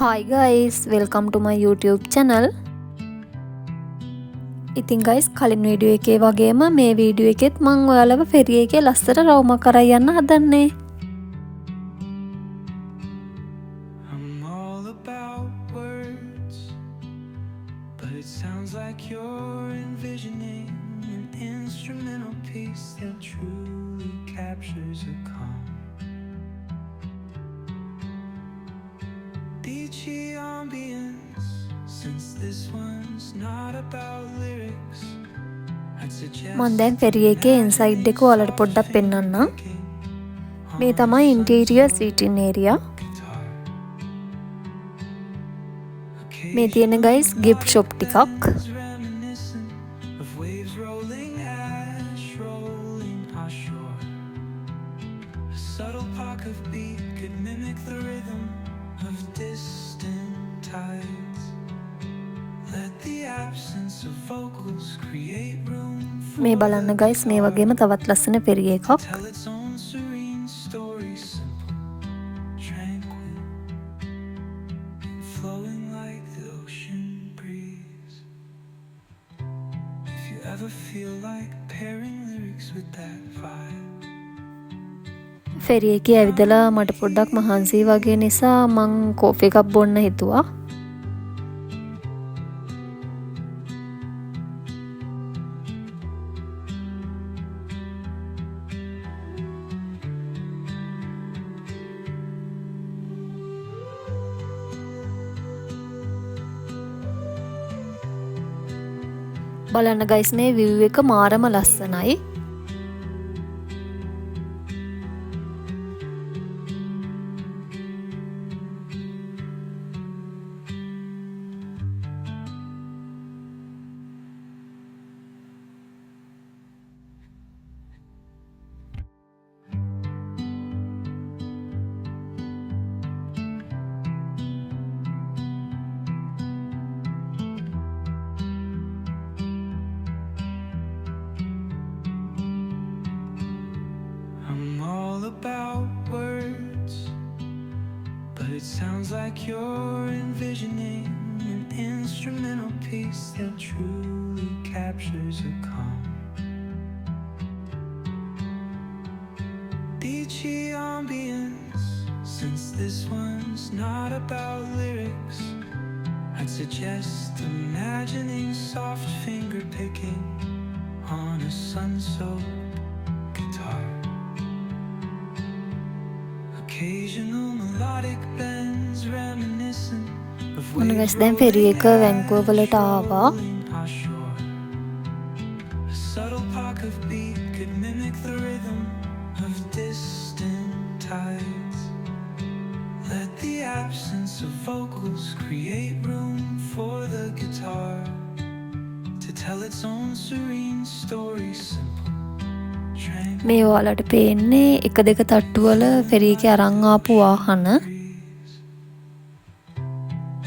Hi guys, welcome to my YouTube channel. ඉතින් guys කලින් video එකේ වගේම මේ වීඩියෝ එකෙත් මම ඔයාලව ෆෙරි එකේ ලස්සට රවුමක් කරා යන්න හදන්නේ. I'm all about words, but it sounds like you're envisioning an instrumental piece that truly captures a calm. DJ ambience, since this one's not about lyrics, I'd suggest මම දැන් ෆෙරි එකේ inside එක ඔයාලට පොඩ්ඩක් පෙන්නන්නම්. මේ තමයි ඉන්ටීරියර් සීටින් ඒරියා. මේ තියෙන guys gift shop ටිකක්. reminiscent of waves rolling ash rolling ashore. A subtle pock of beat could mimic the rhythm of distant tides. Let the absence of vocals create room for මේ බලන්න guys මේ වගේම තවත් ලස්සන ferry එකක්. tell its own serene story, simple, tranquil, flowing like the ocean breeze. If you ever feel like pairing lyrics with that vibe, ferry එකේ ඇවිදලා මට පොඩ්ඩක් මහන්සි වගේ නිසා මං කෝෆි එකක් බොන්න හිතුවා. බලන්න guys මේ view එක මාරම ලස්සනයි. I'm all about words, but it sounds like you're envisioning an instrumental piece that truly captures a calm. DJ ambience, since this one's not about lyrics, I'd suggest imagining soft finger picking on a sun-soaked guitar. Occasional melodic bends reminiscent of මොන waves guys දැන් ferry එක වැන්කුවර් වලට ආවා. rolling ashore. A subtle pock of beat could mimic the rhythm of distant tides. Let the absence of vocals create room for the guitar to tell its own serene story, simple, tranquil. මේ ඔයාලට පේන්නේ එක දෙක තට්ටු වල ferry එකේ අරන් ආපු වාහන.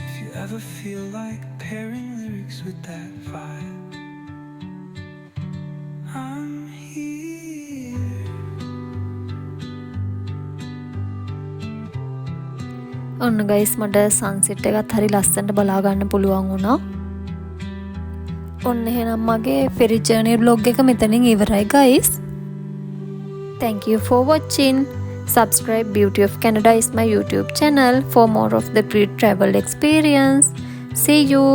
If you ever feel like pairing lyrics with that vibe, I'm here. ඔන්න guys මට සන්සෙට් එකත් හරි ලස්සනට බලා ගන්න පුළුවන් වුණා. ඔන්න එහෙනම් මගේ ෆෙරි ජර්නි vlog එක මෙතනින් ඉවරයි guys. Thank you for watching. Subscribe. Beauty of Canada is my YouTube channel for more of the great travel experience. See you.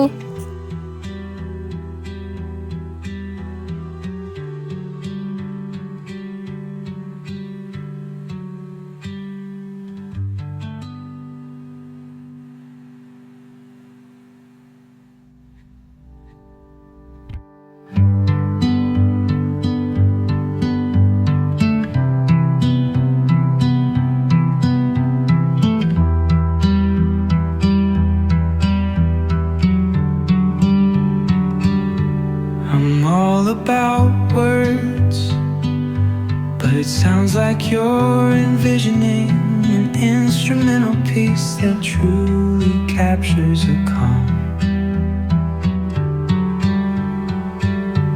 I'm all about words, but it sounds like you're envisioning an instrumental piece that truly captures a calm.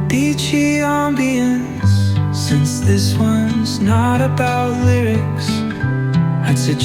DJ ambience, since this one's not about lyrics, I'd suggest